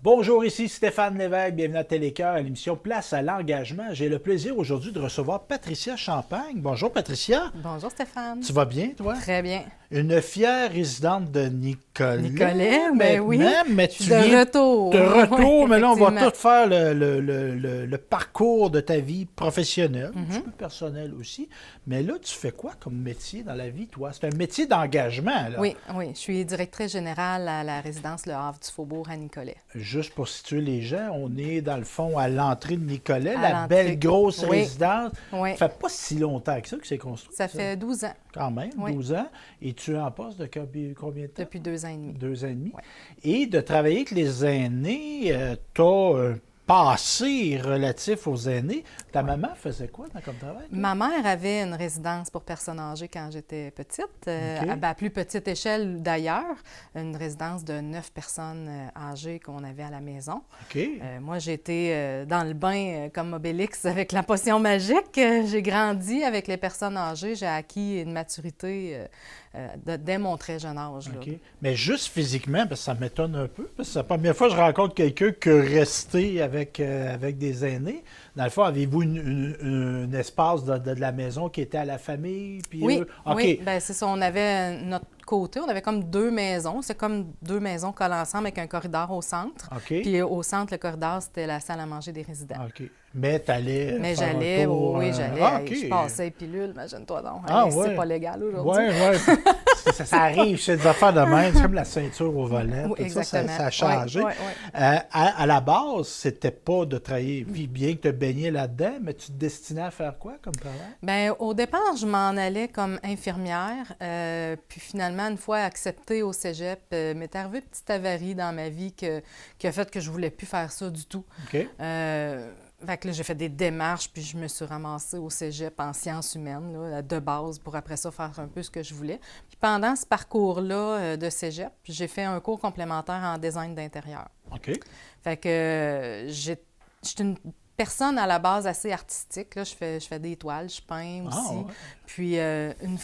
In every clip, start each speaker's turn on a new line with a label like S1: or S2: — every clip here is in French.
S1: Bonjour, ici Stéphane Lévesque, bienvenue à Télécœur, à l'émission Place à l'engagement. J'ai le plaisir aujourd'hui de recevoir Patricia Champagne. Bonjour Patricia.
S2: Bonjour Stéphane.
S1: Tu vas bien, toi?
S2: Très bien.
S1: Une fière résidente de Nicolet.
S2: Nicolet, mais oui.
S1: Mais tu
S2: de
S1: viens
S2: retour.
S1: de retour,
S2: Oui,
S1: mais là, on va
S2: effectivement.
S1: tout faire le parcours de ta vie professionnelle, un petit peu personnelle aussi. Mais là, tu fais quoi comme métier dans la vie, toi? C'est un métier d'engagement, là.
S2: Oui, oui. Je suis directrice générale à la résidence Le Havre du Faubourg à Nicolet.
S1: Juste pour situer les gens, on est dans le fond à l'entrée de Nicolet,
S2: À
S1: la
S2: l'entrée.
S1: belle grosse
S2: Oui.
S1: résidence.
S2: Oui.
S1: Ça fait pas si longtemps que c'est construit.
S2: Ça fait 12 ans,
S1: Quand même,
S2: Oui.
S1: 12 ans. Et tu es en poste de combien de temps?
S2: depuis 2 ans et demi.
S1: 2 ans et demi.
S2: Ouais.
S1: Et de travailler avec les aînés, tu as un passé relatif aux aînés. Ta maman faisait quoi comme travail? toi?
S2: Ma mère avait une résidence pour personnes âgées quand j'étais petite,
S1: OK.
S2: à plus petite échelle d'ailleurs, une résidence de 9 personnes âgées qu'on avait à la maison.
S1: OK.
S2: Moi, j'ai été dans le bain comme Obélix avec la potion magique. J'ai grandi avec les personnes âgées. J'ai acquis une maturité dès mon très jeune âge. Là.
S1: OK. Mais juste physiquement, parce que ça m'étonne un peu, parce que c'est la première fois que je rencontre quelqu'un qui est resté avec des aînés. Dans le fond, avez-vous un espace de la maison qui était à la famille? Puis
S2: Oui,
S1: eux? OK.
S2: oui. Ben, c'est ça. On avait notre côté, on avait comme 2 maisons. C'est comme 2 maisons collées ensemble avec un corridor au centre.
S1: OK.
S2: Puis au centre, le corridor, c'était la salle à manger des résidents.
S1: OK. Mais tu allais.
S2: Mais
S1: faire un
S2: j'allais,
S1: tour,
S2: oui, j'allais.
S1: Ah,
S2: Hey,
S1: OK.
S2: je passais les pilules, imagine-toi donc.
S1: Ah,
S2: Hey,
S1: ouais.
S2: C'est pas légal aujourd'hui.
S1: Oui, oui. Ça arrive, c'est des affaires de même. C'est comme la ceinture au volant.
S2: Oui,
S1: Tout ça,
S2: exactement.
S1: ça a changé.
S2: Ouais, ouais, ouais.
S1: À la base, c'était pas de travailler. Puis bien que tu baigné là-dedans, mais tu te destinais à faire quoi comme travail?
S2: Bien, au départ, je m'en allais comme infirmière. Puis finalement, une fois acceptée au cégep, m'est arrivé une petite avarie dans ma vie qui a fait que je voulais plus faire ça du tout.
S1: OK.
S2: Fait que là, j'ai fait des démarches, puis je me suis ramassée au cégep en sciences humaines, là, de base, pour après ça faire un peu ce que je voulais. Puis pendant ce parcours-là de cégep, j'ai fait un cours complémentaire en design d'intérieur.
S1: OK.
S2: Fait que j'étais une personne à la base assez artistique. Là. Je fais des toiles, je peins aussi.
S1: Ah, ouais.
S2: Puis une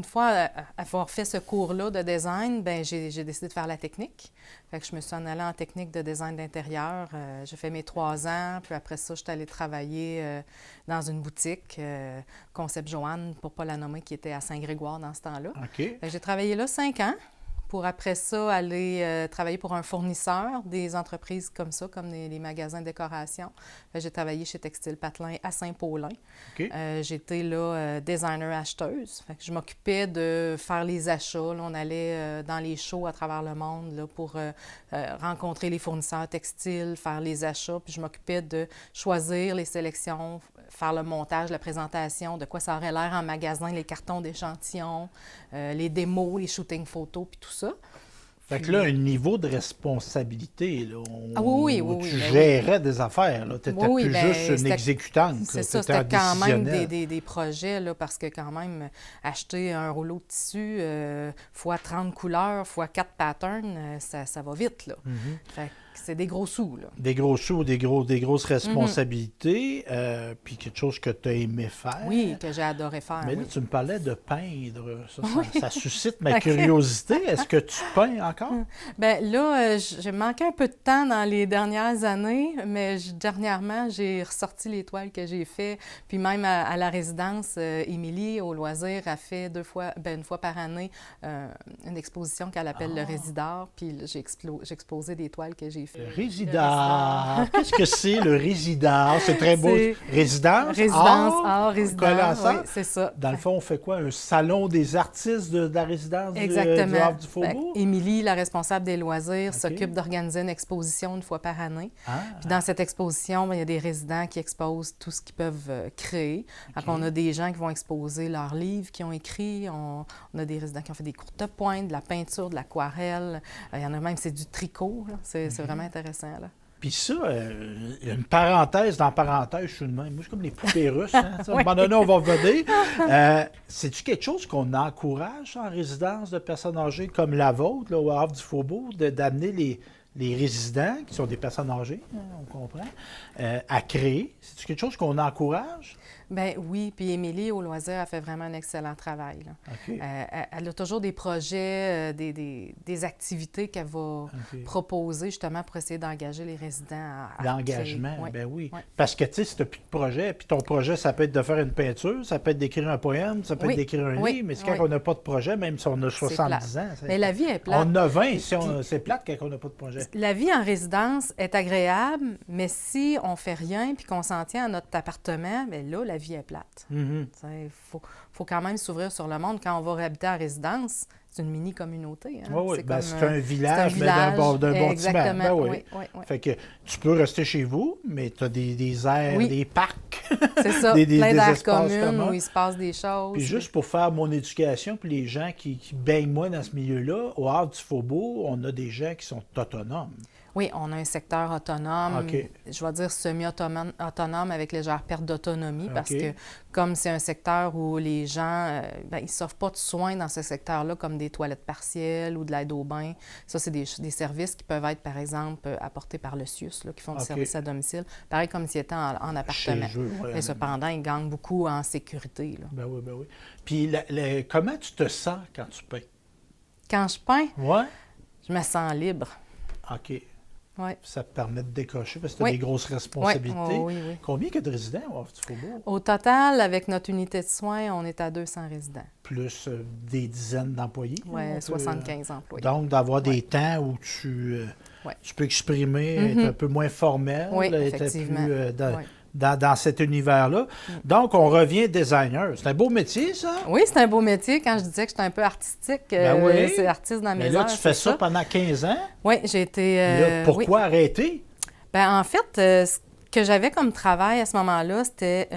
S2: fois avoir fait ce cours-là de design, ben j'ai décidé de faire la technique. Fait que je me suis en allée en technique de design d'intérieur. J'ai fait mes 3 ans, puis après ça, je suis allée travailler dans une boutique, Concept Joanne, pour ne pas la nommer, qui était à Saint-Grégoire dans ce temps-là.
S1: OK.
S2: Fait que j'ai travaillé là 5 ans. Pour après ça, aller travailler pour un fournisseur, des entreprises comme ça, comme les magasins de décoration. J'ai travaillé chez Textile Patelin à Saint-Paulin.
S1: OK.
S2: J'étais là designer acheteuse. Fait que je m'occupais de faire les achats. Là, on allait dans les shows à travers le monde là, pour rencontrer les fournisseurs textiles, faire les achats. Puis je m'occupais de choisir les sélections, faire le montage, la présentation, de quoi ça aurait l'air en magasin, les cartons d'échantillons, les démos, les shootings photos, puis tout ça.
S1: Fait que là, un niveau de responsabilité, là,
S2: Ah oui, oui,
S1: tu
S2: oui, ben
S1: gérais des affaires, là. Tu n'étais
S2: Oui,
S1: plus
S2: ben,
S1: juste une
S2: c'était-
S1: exécutante, là.
S2: C'est ça,
S1: T'étais
S2: c'était quand même
S1: décisionnelle.
S2: des projets, là, parce que quand même, acheter un rouleau de tissu fois 30 couleurs, fois 4 patterns, ça va vite, là. Fait que c'est des gros sous, là.
S1: Des gros sous, des grosses responsabilités, puis quelque chose que tu as aimé faire.
S2: Oui, que j'ai adoré faire,
S1: Mais là,
S2: oui.
S1: tu me parlais de peindre. Ça suscite ma curiosité. Est-ce que tu peins encore?
S2: Bien là, j'ai manqué un peu de temps dans les dernières années, mais dernièrement, j'ai ressorti les toiles que j'ai faites. Puis même à la résidence, Émilie, au loisir, a fait une fois par année une exposition qu'elle appelle le Résidard. Puis là, j'ai exposé des toiles que j'ai faites.
S1: Le résidard. Qu'est-ce que c'est le résidard? C'est très beau.
S2: C'est-
S1: Résidence?
S2: Résidence,
S1: art,
S2: art,
S1: collé
S2: résidence,
S1: ensemble?
S2: oui, c'est ça.
S1: Dans le fond, on fait quoi? Un salon des artistes de la résidence du
S2: Exactement.
S1: Havre du
S2: Fait
S1: Faubourg?
S2: Émilie, la responsable des loisirs,
S1: OK.
S2: s'occupe d'organiser une exposition une fois par année.
S1: Ah,
S2: Puis dans cette exposition, bien, il y a des résidents qui exposent tout ce qu'ils peuvent créer. Donc, on a des gens qui vont exposer leurs livres qu'ils ont écrits. On a des résidents qui ont fait des courtes pointes, de la peinture, de l'aquarelle. Il y en a même, c'est du tricot. Là. C'est vraiment intéressant. Là.
S1: puis ça, il y a une parenthèse dans parenthèse, je suis de même. Moi, je suis comme les poupées russes. Hein? À un moment donné, on va revenir. C'est-tu quelque chose qu'on encourage en résidence de personnes âgées comme la vôtre, là, au Havre du Faubourg, d'amener les résidents, qui sont des personnes âgées, hein, on comprend, à créer? C'est-tu quelque chose qu'on encourage?
S2: Ben oui, puis Émilie, au loisir, a fait vraiment un excellent travail, là.
S1: OK.
S2: Elle a toujours des projets, des activités qu'elle va
S1: OK.
S2: proposer justement pour essayer d'engager les résidents à
S1: L'engagement,
S2: créer. Ouais.
S1: ben oui.
S2: Ouais.
S1: Parce que, tu sais, si tu n'as plus de projet, puis ton projet, ça peut être de faire une peinture, ça peut être d'écrire un poème, ça peut
S2: Oui,
S1: être d'écrire un
S2: oui,
S1: livre, mais c'est quand
S2: oui.
S1: on n'a pas de projet, même si on a
S2: C'est
S1: 70
S2: plate.
S1: ans.
S2: Mais la vie est plate.
S1: On a 20, c'est plate quand on n'a pas de projet.
S2: La vie en résidence est agréable, mais si on fait rien puis qu'on s'en tient à notre appartement, bien là, la vie est plate.
S1: Mhm.
S2: Il faut quand même s'ouvrir sur le monde. Quand on va habiter en résidence, c'est une mini-communauté. Hein?
S1: Oui, oui.
S2: C'est
S1: Ben,
S2: comme,
S1: c'est un village, mais d'un
S2: village.
S1: bâtiment.
S2: Exactement.
S1: Ben oui.
S2: Oui, oui, oui.
S1: Fait que tu peux rester chez vous, mais tu as des aires,
S2: Oui.
S1: des parcs.
S2: C'est ça,
S1: des
S2: plein d'aires
S1: espaces
S2: communes
S1: communs.
S2: où il se passe des choses.
S1: Puis juste pour faire mon éducation, puis les gens qui baignent moi dans ce milieu-là, au Havre du Faubourg, on a des gens qui sont autonomes.
S2: Oui, on a un secteur autonome,
S1: OK.
S2: je vais dire semi-autonome avec légère perte d'autonomie, parce
S1: OK.
S2: que comme c'est un secteur où les gens, ils ne s'offrent pas de soins dans ce secteur-là, comme des toilettes partielles ou de l'aide au bain. Ça, c'est des services qui peuvent être, par exemple, apportés par le CIUS, là, qui font
S1: OK.
S2: du service à domicile, pareil comme s'ils étaient en appartement.
S1: Chez eux, ouais.
S2: Mais cependant, ils gagnent beaucoup en sécurité, là.
S1: Ben oui, ben oui. Puis comment tu te sens quand tu peins?
S2: Quand je peins,
S1: Ouais?
S2: je me sens libre.
S1: OK.
S2: Oui.
S1: Ça te permet de décrocher parce que tu as
S2: Oui.
S1: des grosses responsabilités.
S2: Oui, oui, oui.
S1: Combien il y a de résidents au Havre du Faubourg?
S2: Au total, avec notre unité de soins, on est à 200 résidents.
S1: Plus des dizaines d'employés.
S2: Oui,
S1: on peut,
S2: 75 employés.
S1: Donc, d'avoir des
S2: Ouais.
S1: temps où tu
S2: Ouais.
S1: peux exprimer,
S2: Mhm.
S1: être un peu moins formel,
S2: Oui,
S1: être
S2: effectivement.
S1: plus
S2: Oui.
S1: dans cet univers-là. Donc, on revient designer. C'est un beau métier, ça?
S2: Oui, c'est un beau métier. Quand je disais que j'étais un peu artistique,
S1: Ben oui.
S2: c'est artiste dans mes
S1: Mais là,
S2: heures,
S1: tu fais
S2: c'est
S1: ça pendant 15 ans.
S2: Oui, j'ai été...
S1: Là, pourquoi
S2: oui.
S1: arrêter?
S2: Ben, en fait, ce que j'avais comme travail à ce moment-là, c'était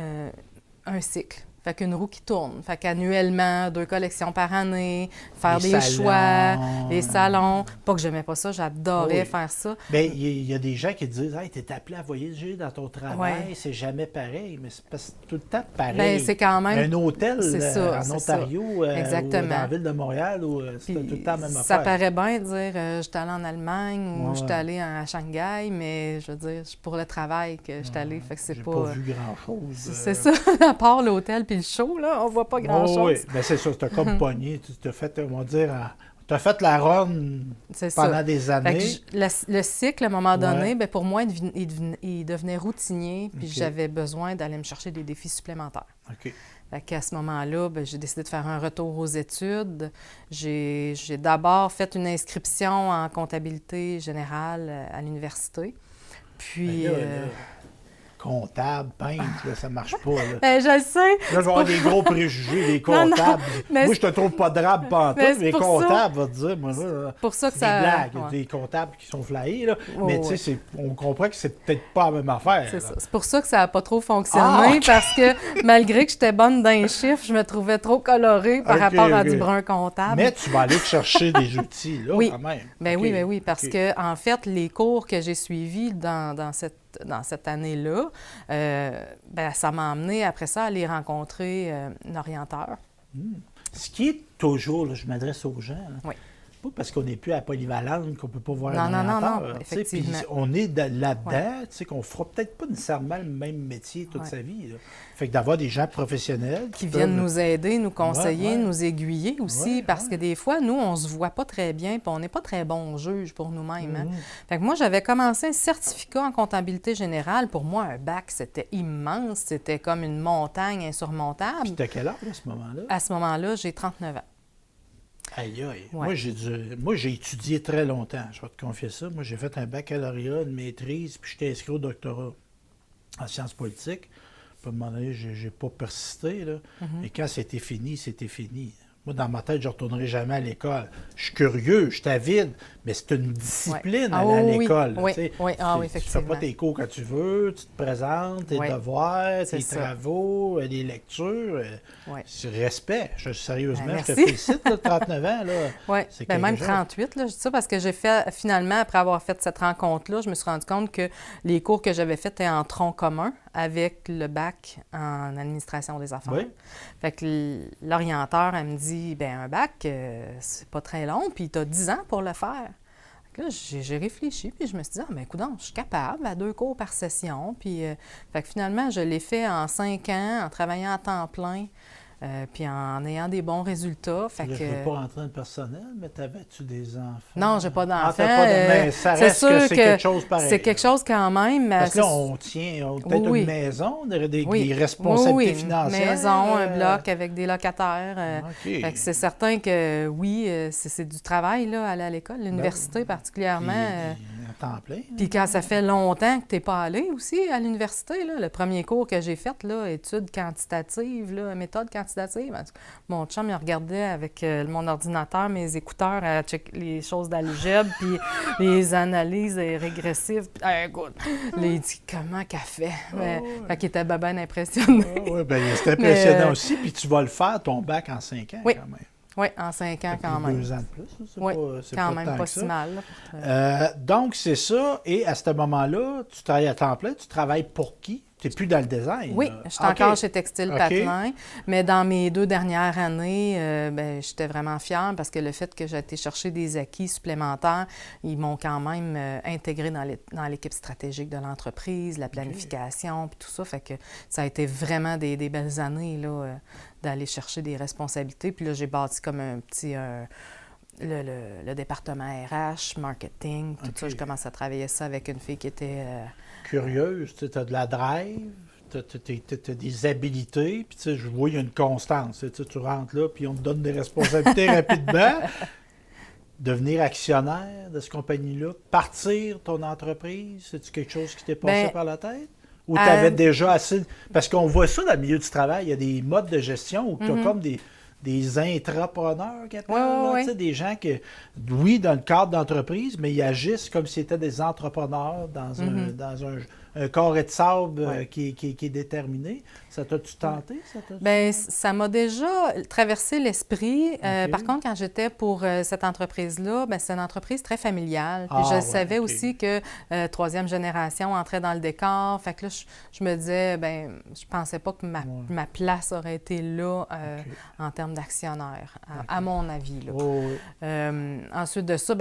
S2: un cycle. Fait qu'une roue qui tourne. Fait qu'annuellement, 2 collections par année, faire
S1: Les
S2: des
S1: salons.
S2: choix, les salons. Pas que j'aimais pas ça, j'adorais
S1: Oui.
S2: faire ça.
S1: Bien, il y a des gens qui disent « Hey, t'es appelé à voyager dans ton travail,
S2: Ouais.
S1: c'est jamais pareil. » Mais c'est tout le temps pareil.
S2: Ben, c'est quand même...
S1: Un hôtel
S2: c'est ça,
S1: en
S2: c'est
S1: Ontario ou
S2: Exactement.
S1: dans la ville de Montréal, c'est
S2: Puis
S1: tout le temps la même
S2: ça
S1: affaire.
S2: paraît bien de dire j'étais allée en Allemagne ou
S1: Ouais.
S2: j'étais allée à Shanghai, mais je veux dire, c'est pour le travail que j'étais allée. Fait que c'est
S1: J'ai
S2: pas.
S1: pas vu grand-chose.
S2: C'est ça, à part l'hôtel puis le show, là, on voit pas grand-chose.
S1: Oui, ben, c'est ça, t'as comme pogné. Tu t'as fait, on va dire, t'as fait la run
S2: C'est
S1: pendant
S2: ça.
S1: des
S2: Fait que
S1: années.
S2: le cycle, à un moment donné,
S1: Ouais.
S2: ben, pour moi, il devenait routinier, puis
S1: OK.
S2: j'avais besoin d'aller me chercher des défis supplémentaires.
S1: OK.
S2: Fait qu'à ce moment-là, ben, j'ai décidé de faire un retour aux études. J'ai d'abord fait une inscription en comptabilité générale à l'université. Puis,
S1: Ben là, comptable, peintre, là, ça marche pas. Là.
S2: je le sais.
S1: Là, je vais avoir des gros préjugés, les
S2: Non, non,
S1: comptables.
S2: mais
S1: Moi, je te trouve pas drabe pantoute,
S2: mais
S1: mais
S2: c'est
S1: les
S2: pour ça.
S1: comptables, va te dire, moi, là,
S2: C'est pour ça que
S1: c'est
S2: ça...
S1: des blagues.
S2: ouais.
S1: Des comptables qui sont flyés, là.
S2: Ouais,
S1: mais tu
S2: ouais.
S1: sais, on comprend que c'est peut-être pas la même affaire.
S2: C'est
S1: là.
S2: ça. C'est pour ça que ça n'a pas trop fonctionné,
S1: Ah, OK.
S2: parce que malgré que j'étais bonne d'un chiffre, je me trouvais trop colorée par
S1: OK,
S2: rapport à
S1: OK.
S2: du brun comptable.
S1: Mais tu vas aller te chercher des outils, là,
S2: Oui.
S1: quand même.
S2: Ben
S1: OK.
S2: oui, ben oui, parce
S1: OK.
S2: que en fait, les cours que j'ai suivis dans cette année-là, ben, ça m'a amené après ça à aller rencontrer un orienteur.
S1: Ce qui est toujours, là, je m'adresse aux gens, là,
S2: Oui.
S1: pas parce qu'on n'est plus à Polyvalente qu'on ne peut pas voir
S2: Non,
S1: un
S2: non, non,
S1: orienteur,
S2: non,
S1: tu sais, puis
S2: effectivement.
S1: on est là-dedans, tu sais, qu'on ne fera peut-être pas nécessairement le même métier toute
S2: Ouais.
S1: sa vie. Là. Fait que d'avoir des gens professionnels
S2: Qui viennent
S1: peuvent-
S2: nous aider, nous conseiller,
S1: Ouais, ouais.
S2: nous aiguiller aussi,
S1: Ouais,
S2: parce
S1: ouais.
S2: que des fois, nous, on se voit pas très bien, puis on n'est pas très bons juges pour nous-mêmes. Hein.
S1: Mhm.
S2: Fait que moi, j'avais commencé un certificat en comptabilité générale. Pour moi, un bac, c'était immense, c'était comme une montagne insurmontable.
S1: Puis t'as quel âge à ce moment-là?
S2: À ce moment-là, j'ai 39 ans.
S1: Aïe, aïe.
S2: Ouais.
S1: Moi, j'ai étudié très longtemps, je vais te confier ça. Moi, j'ai fait un baccalauréat, une maîtrise, puis j'étais inscrit au doctorat en sciences politiques. Puis à un moment donné, j'ai pas persisté, là.
S2: Mm-hmm.
S1: Et quand c'était fini, c'était fini. Moi, dans ma tête, je ne retournerai jamais à l'école. Je suis curieux, je suis avide, mais c'est une discipline
S2: Ouais. Ah
S1: aller à
S2: oui,
S1: l'école.
S2: oui,
S1: tu sais.
S2: oui, ah oui,
S1: Tu fais
S2: effectivement.
S1: pas tes cours quand tu veux, tu te présentes, tes
S2: Oui,
S1: devoirs,
S2: c'est
S1: tes
S2: ça.
S1: travaux, les lectures.
S2: Oui.
S1: C'est respect. Sérieusement,
S2: Ben,
S1: je te
S2: merci.
S1: félicite, là, 39 ans. Là.
S2: Oui,
S1: C'est
S2: ben
S1: quelque
S2: même
S1: chose.
S2: 38, là, je dis ça parce que j'ai fait, finalement, après avoir fait cette rencontre-là, je me suis rendu compte que les cours que j'avais faits étaient en tronc commun avec le bac en administration des affaires.
S1: Oui.
S2: Fait que l'orienteur, elle me dit, ben un bac, c'est pas très long, puis tu as 10 ans pour le faire. Là, j'ai réfléchi, puis je me suis dit, ah, ben, coudonc, je suis capable, à 2 cours par session. Puis, fait que finalement, je l'ai fait en 5 ans, en travaillant à temps plein, puis en ayant des bons résultats. Fait
S1: Là,
S2: que,
S1: je ne veux pas rentrer dans le personnel, mais t'avais-tu des enfants?
S2: non, j'ai pas d'enfants.
S1: Mais ça
S2: c'est
S1: reste
S2: sûr
S1: que c'est quelque chose pareil.
S2: C'est quelque chose quand même.
S1: Parce que là, on tient peut-être
S2: oui.
S1: une maison, des
S2: Oui.
S1: responsabilités
S2: Oui,
S1: financières.
S2: Une maison, un bloc avec des locataires.
S1: OK.
S2: Fait que c'est certain que oui, c'est du travail, là, aller à l'école, l'université particulièrement.
S1: Puis, à temps plein.
S2: Puis quand ça fait longtemps que tu n'es pas allé aussi à l'université, là, le premier cours que j'ai fait, là, études quantitatives, là, méthode quantitative, mon chum, il regardait avec mon ordinateur, mes écouteurs, à checker les choses d'algèbre, puis les analyses régressives. Puis, écoute, là, il dit comment qu'elle fait? Fait qu'il était bien impressionné.
S1: Oui, bien, c'est impressionnant aussi. Puis tu vas le faire, ton bac, en 5 ans,
S2: Oui.
S1: quand même.
S2: Oui, en 5 ans quand même.
S1: 2 ans de plus, c'est
S2: Oui,
S1: c'est
S2: quand
S1: pas
S2: même
S1: tant
S2: pas
S1: que
S2: si
S1: ça.
S2: mal. Là,
S1: Donc, c'est ça. Et à ce moment-là, tu travailles à temps plein. Tu travailles pour qui? Tu n'es plus dans le design.
S2: Oui,
S1: là.
S2: je suis encore chez Textile Patelin, mais dans mes 2 dernières années, j'étais vraiment fière parce que le fait que j'ai été chercher des acquis supplémentaires, ils m'ont quand même intégré dans l'équipe stratégique de l'entreprise, la planification, puis tout ça. Fait que ça a été vraiment des belles années là, d'aller chercher des responsabilités. Puis là, j'ai bâti comme un petit... le département RH, marketing, tout ça. Je commence à travailler ça avec une fille qui était...
S1: curieuse, tu as de la drive, tu as des habilités, puis tu sais, je vois il y a une constance. Tu rentres là, puis on te donne des responsabilités rapidement. Devenir actionnaire de cette compagnie-là, partir ton entreprise, c'est-tu quelque chose qui t'est passé par la tête? Ou tu avais déjà assez... Parce qu'on voit ça dans le milieu du travail, il y a des modes de gestion où tu as comme des intrapreneurs qui appellent, des gens qui, oui, dans le cadre d'entreprise, mais ils agissent comme si c'était des entrepreneurs dans un carré de sable qui est déterminé. Ça t'a-tu tenté?
S2: Ça m'a déjà traversé l'esprit. Par contre, quand j'étais pour cette entreprise-là, c'est une entreprise très familiale. Puis je savais aussi que troisième génération entrait dans le décor. Fait que là, je me disais, je pensais pas que ma place aurait été là en termes d'actionnaire, à mon avis. Là. Ensuite de ça,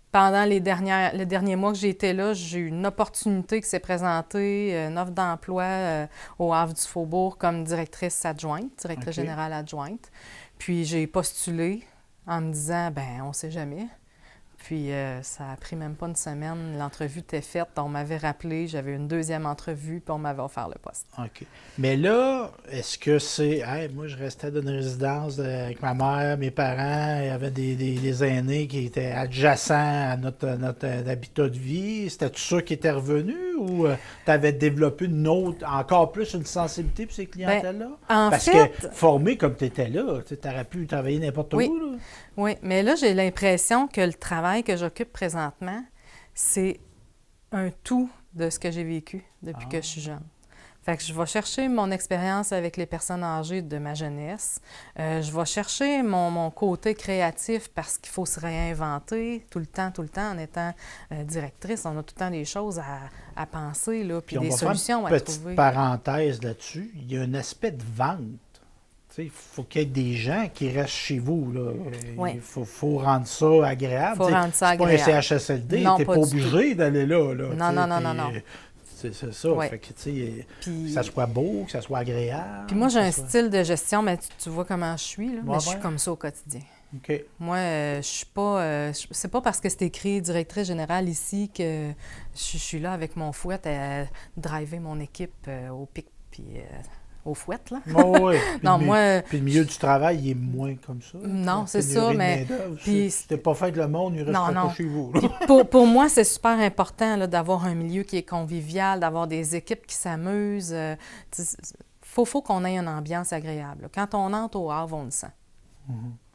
S2: pendant les derniers mois que j'étais là, j'ai eu une opportunité qui s'est présentée, une offre d'emploi au Havre du Faubourg comme directrice générale adjointe. Puis j'ai postulé en me disant, on ne sait jamais. Puis ça a pris même pas une semaine. L'entrevue était faite, on m'avait rappelé, j'avais une 2e entrevue, puis on m'avait offert le poste.
S1: OK. Mais là, est-ce que c'est... moi, je restais dans une résidence avec ma mère, mes parents, il y avait des aînés qui étaient adjacents à notre habitat de vie. C'était-tu ça qui était revenu ou tu avais développé encore plus une sensibilité pour ces clientèles-là? Parce que formé comme tu étais là, tu aurais pu travailler n'importe où, là.
S2: Oui, mais là, j'ai l'impression que le travail que j'occupe présentement, c'est un tout de ce que j'ai vécu depuis que je suis jeune. Fait que je vais chercher mon expérience avec les personnes âgées de ma jeunesse. Je vais chercher mon côté créatif parce qu'il faut se réinventer tout le temps, en étant directrice. On a tout le temps des choses à penser, là, puis des solutions à trouver.
S1: Petite parenthèse là-dessus, il y a un aspect de vente. Il faut qu'il y ait des gens qui restent chez vous. Là. Il faut rendre ça agréable.
S2: Il faut rendre ça agréable.
S1: C'est pas un CHSLD, tu n'es pas obligé d'aller là. Non. C'est ça.
S2: Ouais.
S1: Fait que, que ça soit beau, que ça soit agréable.
S2: Puis moi, j'ai un style de gestion, mais tu vois comment je suis, là, mais je suis comme ça au quotidien.
S1: OK.
S2: Moi, je suis pas... c'est pas parce que c'est écrit directrice générale ici que je suis là avec mon fouet à driver mon équipe au pic, puis... au fouet, là.
S1: Puis le milieu du travail, il est moins comme ça.
S2: Non, c'est ça, mais...
S1: Puis, si t'es pas fait de le monde, il reste pas chez vous.
S2: Pour moi, c'est super important là, d'avoir un milieu qui est convivial, d'avoir des équipes qui s'amusent. Faut qu'on ait une ambiance agréable. Là. Quand on entre au Havre, on le sent.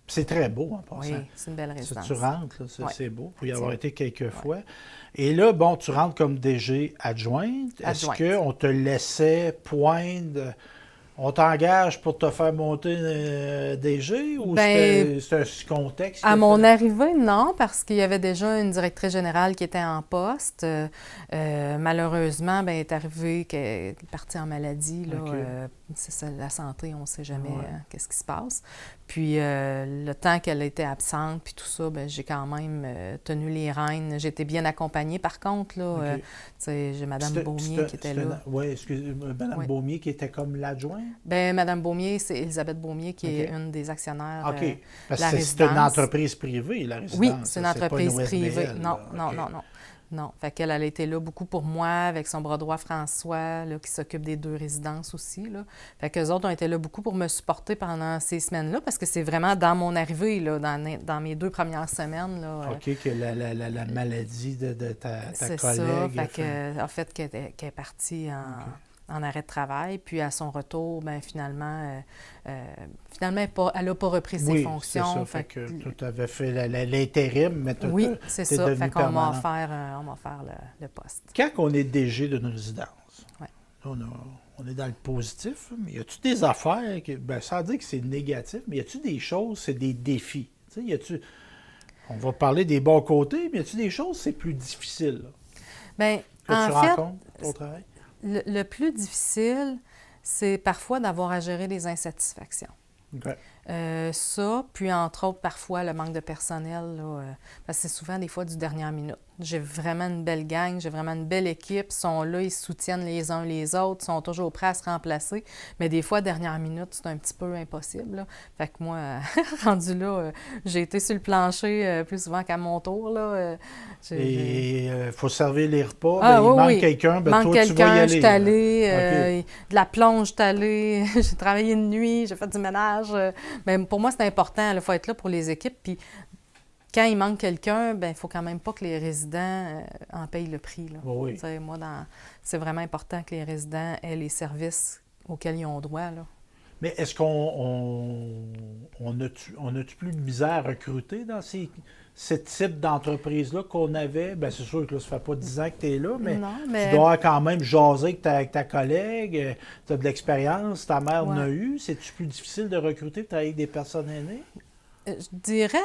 S1: C'est très beau, en passant.
S2: Oui, c'est une belle résidence.
S1: Tu rentres, là, c'est beau, pour y avoir été quelques fois. Et là, tu rentres comme DG adjointe. Est-ce qu'on te laissait poindre On t'engage pour te faire monter DG ou
S2: Ben,
S1: c'est un contexte?
S2: À mon arrivée, non, parce qu'il y avait déjà une directrice générale qui était en poste. Malheureusement, ben, elle est arrivée qu'elle est partie en maladie. Là,
S1: OK.
S2: C'est ça, la santé, on ne sait jamais
S1: Ouais.
S2: qu'est-ce qui se passe. Puis le temps qu'elle était absente, puis tout ça, ben, j'ai quand même tenu les rênes. J'ai été bien accompagnée, par contre. Là,
S1: OK.
S2: tu sais, j'ai Mme Beaumier qui était là.
S1: Oui, excusez-moi, Mme
S2: Oui.
S1: Beaumier qui était comme l'adjoint?
S2: Ben, Mme Beaumier, c'est Elisabeth Beaumier qui est
S1: OK.
S2: une des actionnaires.
S1: OK. Parce
S2: la
S1: que c'est une
S2: résidence.
S1: entreprise privée, la résidence.
S2: Oui, c'est une
S1: pas
S2: entreprise
S1: OSBL,
S2: privée.
S1: là.
S2: Non, non,
S1: OK.
S2: non, non. Non. Fait qu'elle, elle a été là beaucoup pour moi, avec son bras droit François, là, qui s'occupe des 2 résidences aussi. Là. Fait qu'eux autres ont été là beaucoup pour me supporter pendant ces semaines-là, parce que c'est vraiment dans mon arrivée, là, dans mes 2 premières semaines. Là,
S1: OK, que la maladie de ta
S2: c'est
S1: collègue.
S2: ça. Fait
S1: a fait-
S2: que, en fait, qu'elle est partie en arrêt de travail. Puis à son retour, ben finalement, elle n'a pas repris ses
S1: Oui, c'est
S2: fonctions.
S1: ça. Fait que tu avais fait l'intérim, mais tu
S2: Oui, c'est
S1: t'es
S2: ça.
S1: devenu
S2: Fait qu'on m'a
S1: permanent.
S2: offert le poste.
S1: Quand on est DG d'une résidence,
S2: Ouais.
S1: on est dans le positif, mais y a-tu des affaires, sans dire que c'est négatif, mais y a-tu des choses, c'est des défis? Tu sais, on va parler des bons côtés, mais y a-tu des choses, c'est plus difficile, là,
S2: Bien,
S1: que
S2: en
S1: tu
S2: fait,
S1: rencontres au travail?
S2: le plus difficile, c'est parfois d'avoir à gérer les insatisfactions.
S1: OK.
S2: Ça, puis entre autres, parfois, le manque de personnel, là, parce que c'est souvent des fois du dernière minute. J'ai vraiment une belle gang, j'ai vraiment une belle équipe, ils sont là, ils se soutiennent les uns les autres, ils sont toujours prêts à se remplacer, mais des fois, dernière minute, c'est un petit peu impossible, là. Fait que moi, rendu là, j'ai été sur le plancher plus souvent qu'à mon tour, là.
S1: Et il faut servir les repas,
S2: Ah,
S1: il
S2: oui,
S1: manque
S2: oui.
S1: quelqu'un, ben
S2: Manque
S1: toi, tu vas y
S2: quelqu'un,
S1: aller.
S2: je suis
S1: là.
S2: allée, de la plonge, je suis allée, j'ai travaillé de nuit, j'ai fait du ménage. Mais pour moi, c'est important, il faut être là pour les équipes. Puis quand il manque quelqu'un, ben il faut quand même pas que les résidents en payent le prix. Là.
S1: Oui.
S2: Tu sais, moi, c'est vraiment important que les résidents aient les services auxquels ils ont droit. Là.
S1: Mais est-ce qu'on a-tu plus de misère à recruter dans ce type d'entreprise-là qu'on avait? Bien, c'est sûr que là, ça fait pas 10 ans que tu es là, mais,
S2: Non, mais
S1: tu dois quand même jaser avec ta collègue, tu as de l'expérience, ta mère en a
S2: Ouais.
S1: eu. C'est-tu plus difficile de recruter, de travailler avec des personnes aînées?
S2: Je dirais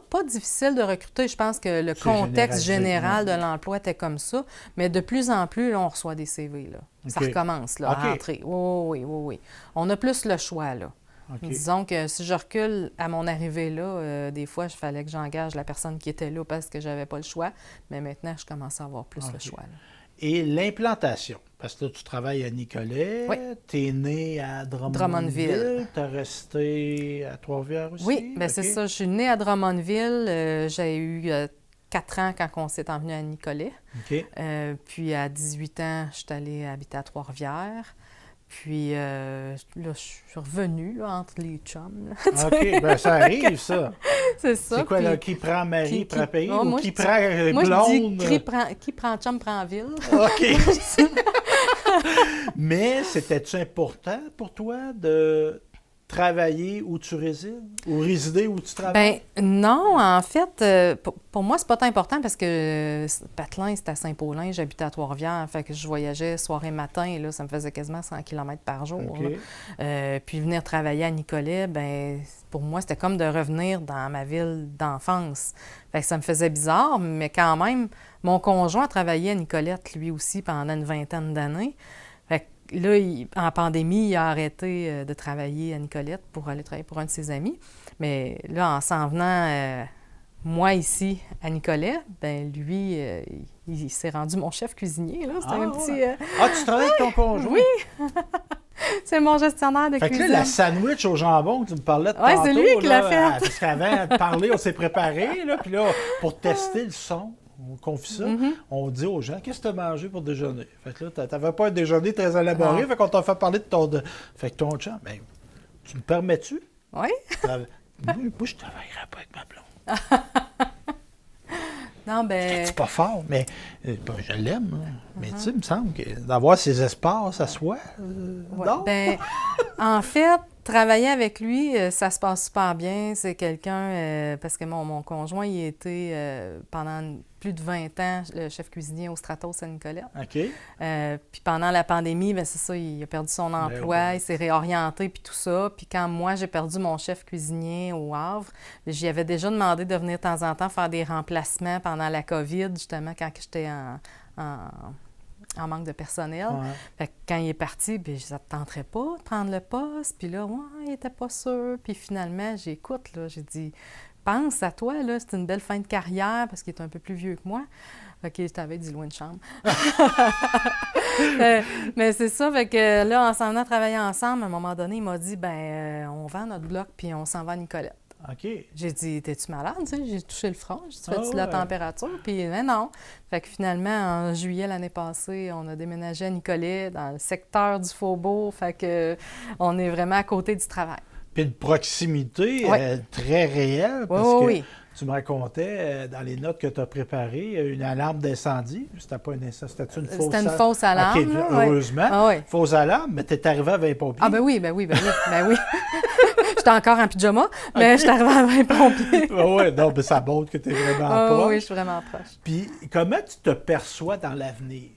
S2: pas difficile de recruter. Je pense que le
S1: C'est
S2: contexte
S1: généralisé,
S2: général
S1: ouais.
S2: de l'emploi était comme ça. Mais de plus en plus, là, on reçoit des CV. Là. Ça
S1: OK.
S2: recommence là,
S1: OK.
S2: à entrer. Oui, oui, oui, oui. On a plus le choix. Là.
S1: OK.
S2: Disons que si je recule à mon arrivée là, des fois, il fallait que j'engage la personne qui était là parce que j'avais pas le choix. Mais maintenant, je commence à avoir plus le
S1: OK.
S2: choix. Là.
S1: Et l'implantation, parce que là, tu travailles à Nicolet,
S2: Oui.
S1: tu es né à Drummondville,
S2: Drummondville.
S1: tu as resté à Trois-Rivières aussi?
S2: Oui, bien c'est
S1: OK.
S2: ça. Je suis née à Drummondville. J'ai eu 4 ans quand on s'est envenu à Nicolet.
S1: OK.
S2: Puis à 18 ans, je suis allée habiter à Trois-Rivières. Puis là, je suis revenue là, entre les chums. Là.
S1: OK, ben ça arrive, ça.
S2: C'est ça.
S1: C'est quoi,
S2: puis
S1: là, qui prend Marie, prend pays,
S2: Oh,
S1: ou
S2: moi,
S1: qui
S2: je dis-
S1: prend
S2: moi, je dis
S1: blonde?
S2: qui prend chum prend ville.
S1: OK. Mais c'était-tu important pour toi de travailler où tu résides, ou résider où tu travailles?
S2: Ben non, en fait, pour moi, c'est pas tant important parce que Patelin, c'est à Saint-Paulin, j'habitais à Trois-Rivières, fait que je voyageais soir et matin, et là, ça me faisait quasiment 100 km par jour.
S1: OK.
S2: Là. Puis venir travailler à Nicolet, ben pour moi, c'était comme de revenir dans ma ville d'enfance. Fait que ça me faisait bizarre, mais quand même, mon conjoint travaillait à Nicolette, lui aussi, pendant une vingtaine d'années. Fait que là, en pandémie, il a arrêté de travailler à Nicolette pour aller travailler pour un de ses amis. Mais là, en s'en venant, moi ici, à Nicolet, ben lui, il s'est rendu mon chef cuisinier. Là. C'était
S1: Ah,
S2: un petit...
S1: ouais. Ah, tu travailles avec ton conjoint?
S2: Oui! C'est mon gestionnaire de
S1: Fait que
S2: cuisine.
S1: là, la sandwich au jambon que tu me parlais de
S2: Ouais,
S1: tantôt,
S2: c'est lui qui l'a
S1: là,
S2: fait.
S1: Parce qu'avant de parler, on s'est préparé, là, puis là, pour tester le son, on confie ça,
S2: Mm-hmm.
S1: on dit aux gens, qu'est-ce que tu as mangé pour déjeuner? Fait que là, t'avais pas un déjeuner très élaboré,
S2: Ah.
S1: fait qu'on t'a fait parler de ton... Fait que ton chum, ben, tu me permets-tu?
S2: Oui?
S1: Moi, je travaillerai pas avec ma blonde.
S2: Non, ben...
S1: C'est pas fort, mais ben, je l'aime. Hein. Mais tu sais, il me semble que d'avoir ses espaces à soi,
S2: Ouais,
S1: non?
S2: ben, en fait, Travailler avec lui, ça se passe super bien. C'est quelqu'un, parce que mon conjoint, il a été pendant plus de 20 ans le chef cuisinier au Stratos Saint-Nicolas.
S1: OK.
S2: Puis pendant la pandémie, bien, c'est ça, il a perdu son emploi, il s'est réorienté, puis tout ça. Puis quand moi, j'ai perdu mon chef cuisinier au Havre, j'y avais déjà demandé de venir de temps en temps faire des remplacements pendant la COVID, justement, quand j'étais en manque de personnel.
S1: Ouais.
S2: Fait que quand il est parti, bien, ça ne te tenterait pas de prendre le poste. Puis là, ouais, il n'était pas sûr. Puis finalement, j'écoute, là, j'ai dit, pense à toi, là, c'est une belle fin de carrière parce qu'il est un peu plus vieux que moi. OK, je t'avais dit louer une chambre. Mais c'est ça, fait que là, en s'en venant travailler ensemble, à un moment donné, il m'a dit, on vend notre bloc puis on s'en va à Nicolette.
S1: OK.
S2: J'ai dit, t'es-tu malade? Tu sais, j'ai touché le front. J'ai dit, fais-tu de la
S1: ouais.
S2: température? Puis, mais non. Fait que finalement, en juillet l'année passée, on a déménagé à Nicolet, dans le secteur du Faubourg. Fait que on est vraiment à côté du travail.
S1: Puis une proximité
S2: Ouais.
S1: très réelle,
S2: Oui,
S1: parce que
S2: oui.
S1: tu me racontais dans les notes que tu as préparées, une alarme d'incendie. C'était pas une incendie, c'était une fausse
S2: C'était une fausse alarme.
S1: OK,
S2: là,
S1: heureusement.
S2: Ah, oui.
S1: Fausse alarme, mais tu es arrivé à 20 pompiers.
S2: Ah, ben oui. Ben oui. J'étais encore en pyjama, mais j'étais arrivée à 20 pompiers.
S1: Oui, non, mais ça montre que tu es vraiment proche.
S2: Oui, je suis vraiment proche.
S1: Puis comment tu te perçois dans l'avenir?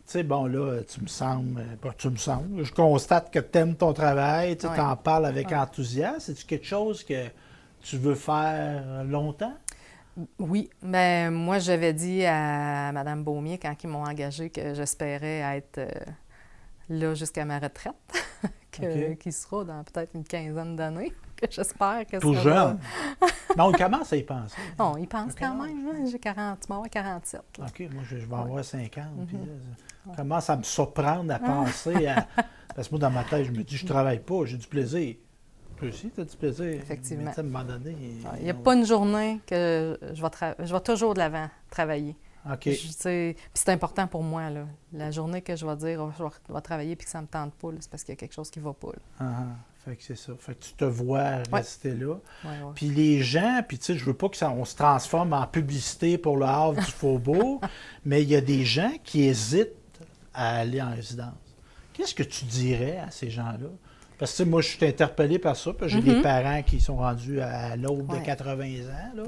S1: Tu sais, bon, là, je constate que tu aimes ton travail, tu en parles avec enthousiasme. C'est-tu quelque chose que tu veux faire longtemps?
S2: Oui. Ben moi, j'avais dit à Mme Beaumier, quand ils m'ont engagée, que j'espérais être là jusqu'à ma retraite, qui sera dans peut-être une quinzaine d'années, que j'espère que
S1: Tout
S2: sera
S1: jeune. Mais on commence à y penser.
S2: Non, ils pensent quand même. Hein? J'ai 40, tu vas avoir 47. Là.
S1: OK, moi, je vais avoir 50. Puis là, ça commence à me surprendre à penser à... Parce que moi, dans ma tête, je me dis, je travaille pas, j'ai du plaisir. Toi aussi, tu as du plaisir.
S2: Effectivement.
S1: Mais à un moment donné...
S2: Il n'y a pas une journée que je vais toujours de l'avant travailler.
S1: OK.
S2: Puis c'est important pour moi. Là. La journée que je vais dire je vais travailler puis que ça ne me tente pas, là, c'est parce qu'il y a quelque chose qui ne va pas.
S1: Fait que c'est ça. Fait que tu te vois rester là.
S2: Ouais.
S1: Puis les gens, puis tu sais, je veux pas que on se transforme en publicité pour le Havre du Faubourg, mais il y a des gens qui hésitent à aller en résidence. Qu'est-ce que tu dirais à ces gens-là? Parce que tu sais, moi, je suis interpellé par ça, parce que j'ai des parents qui sont rendus à l'aube de 80 ans. Là.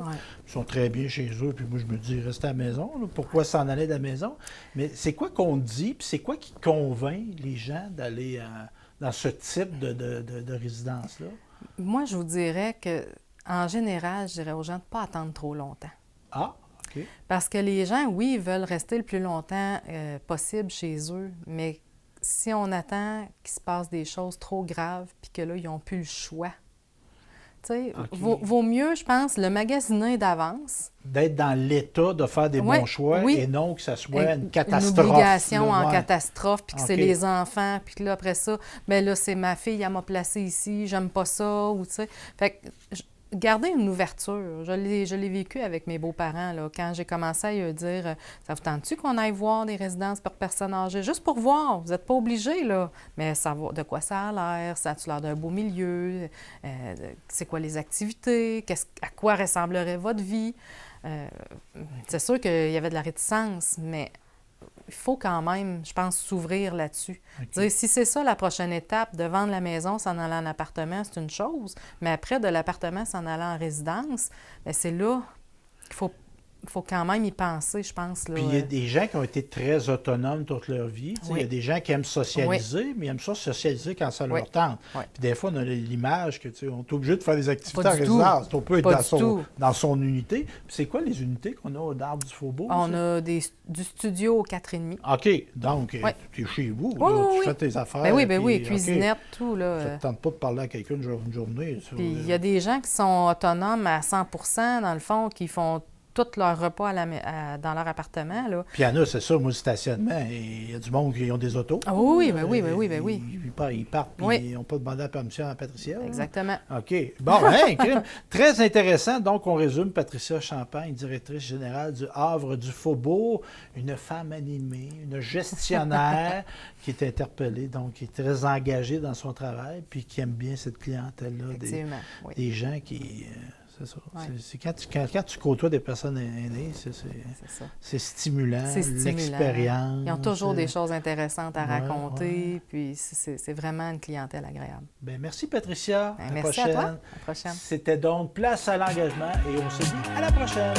S1: Ils sont très bien chez eux, puis moi, je me dis, restez à la maison. Là. Pourquoi s'en aller de la maison? Mais c'est quoi qu'on dit, puis c'est quoi qui convainc les gens d'aller dans ce type de résidence-là?
S2: Moi, je vous dirais que, en général, je dirais aux gens de ne pas attendre trop longtemps.
S1: Ah, OK.
S2: Parce que les gens, oui, ils veulent rester le plus longtemps possible chez eux, mais si on attend qu'il se passe des choses trop graves puis que là, ils n'ont plus le choix, tu sais, vaut mieux, je pense, le magasiner d'avance.
S1: D'être dans l'état de faire des bons choix et non que ça soit une catastrophe.
S2: Une obligation
S1: là,
S2: en catastrophe, puis que c'est
S1: OK.
S2: les enfants, puis que là, après ça, bien là, c'est ma fille, elle m'a placée ici, j'aime pas ça, ou tu sais. Fait que garder une ouverture. Je l'ai vécu avec mes beaux-parents, là, quand j'ai commencé à eux dire « Ça vous tente-tu qu'on aille voir des résidences pour personnes âgées? Juste pour voir, vous n'êtes pas obligés, là. Mais savoir de quoi ça a l'air, ça a-tu l'air d'un beau milieu, c'est quoi les activités, à quoi ressemblerait votre vie? » C'est sûr qu'il y avait de la réticence, mais il faut quand même, je pense, s'ouvrir là-dessus.
S1: Okay.
S2: Dire, si c'est ça la prochaine étape, de vendre la maison, s'en aller en appartement, c'est une chose. Mais après, de l'appartement, s'en aller en résidence, bien, c'est là qu'il faut quand même y penser, je pense. Là.
S1: Puis il y a des gens qui ont été très autonomes toute leur vie. Il y a des gens qui aiment socialiser, mais ils aiment ça socialiser quand ça leur tente. Puis des fois, on a l'image que on est obligé de faire des activités en résidence. On peut être dans son unité. Puis c'est quoi les unités qu'on a au Havre du Faubourg?
S2: On a du studio au 4,5.
S1: OK. Donc, tu es chez vous. Tu fais tes affaires.
S2: Ben oui, cuisinette, tout. Là.
S1: Ça ne te tente pas de parler à quelqu'un une journée.
S2: Puis il y a des gens qui sont autonomes à 100 dans le fond, qui font tous leurs repas dans leur appartement. Là.
S1: Puis il y en a, c'est ça, moi, le stationnement. Il y a du monde qui ont des autos.
S2: Ah oui.
S1: Ils partent, puis ils n'ont pas demandé la permission à Patricia.
S2: Exactement.
S1: OK. Bon, très intéressant. Donc, on résume. Patricia Champagne, directrice générale du Havre du Faubourg, une femme animée, une gestionnaire qui est interpellée, donc qui est très engagée dans son travail, puis qui aime bien cette clientèle-là. Des gens qui... c'est ça.
S2: Ouais.
S1: C'est quand tu côtoies des personnes aînées,
S2: C'est ça.
S1: c'est stimulant,
S2: C'est stimulant.
S1: l'expérience.
S2: Ils ont toujours des choses intéressantes à
S1: Ouais,
S2: raconter,
S1: ouais.
S2: puis c'est vraiment une clientèle agréable.
S1: Ben, merci Patricia.
S2: Ben,
S1: À la
S2: merci
S1: prochaine.
S2: à toi. À la prochaine.
S1: C'était donc Place à l'engagement et on se dit à la prochaine.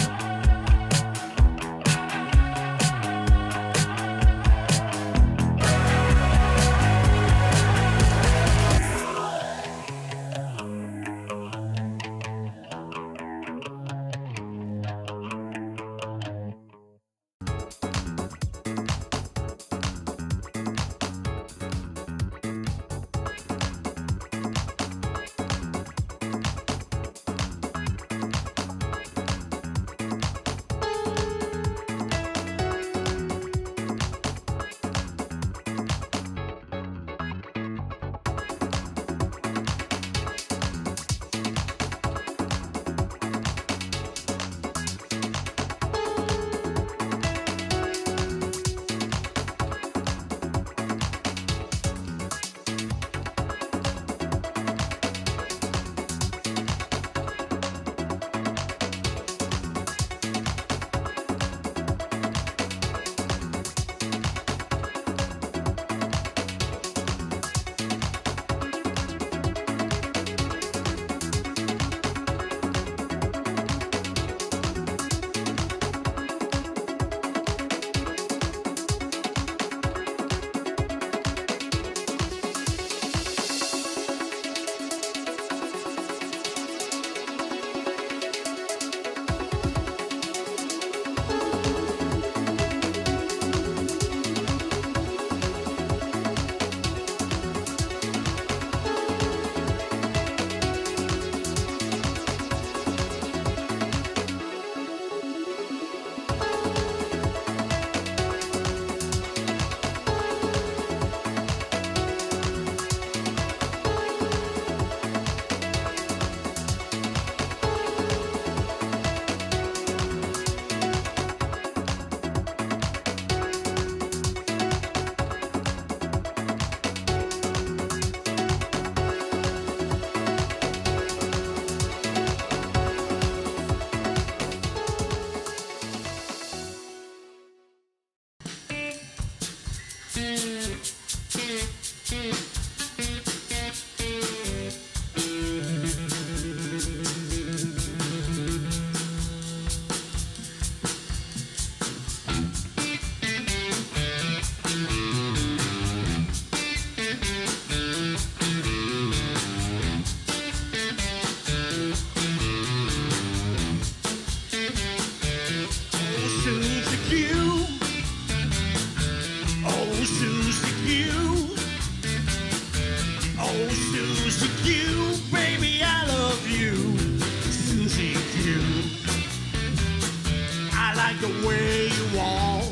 S3: the way you walk.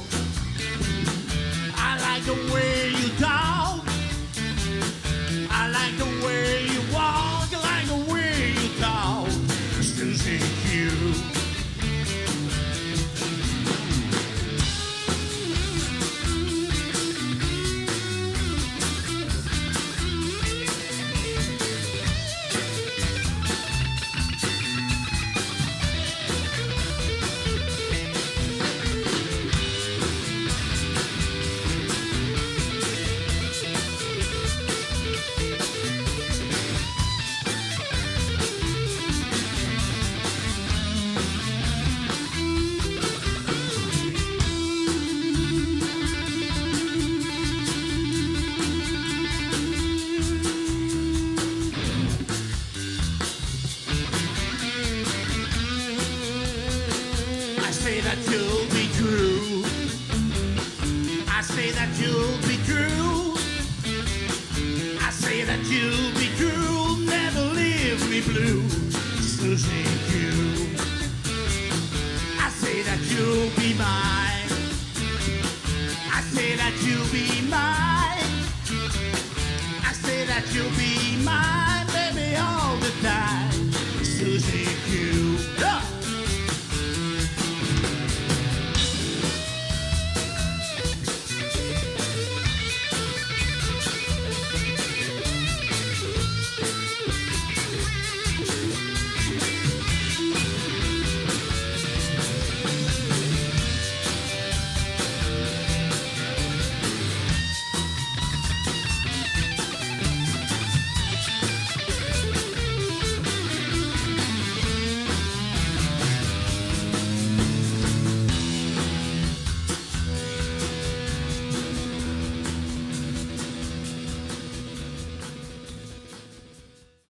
S3: I like the way you talk. I like the way you walk. I like the way you talk. Susie Q. I say that you'll be true. I say that you'll be true. I say that you'll be true. Never leave me blue. Susie Q.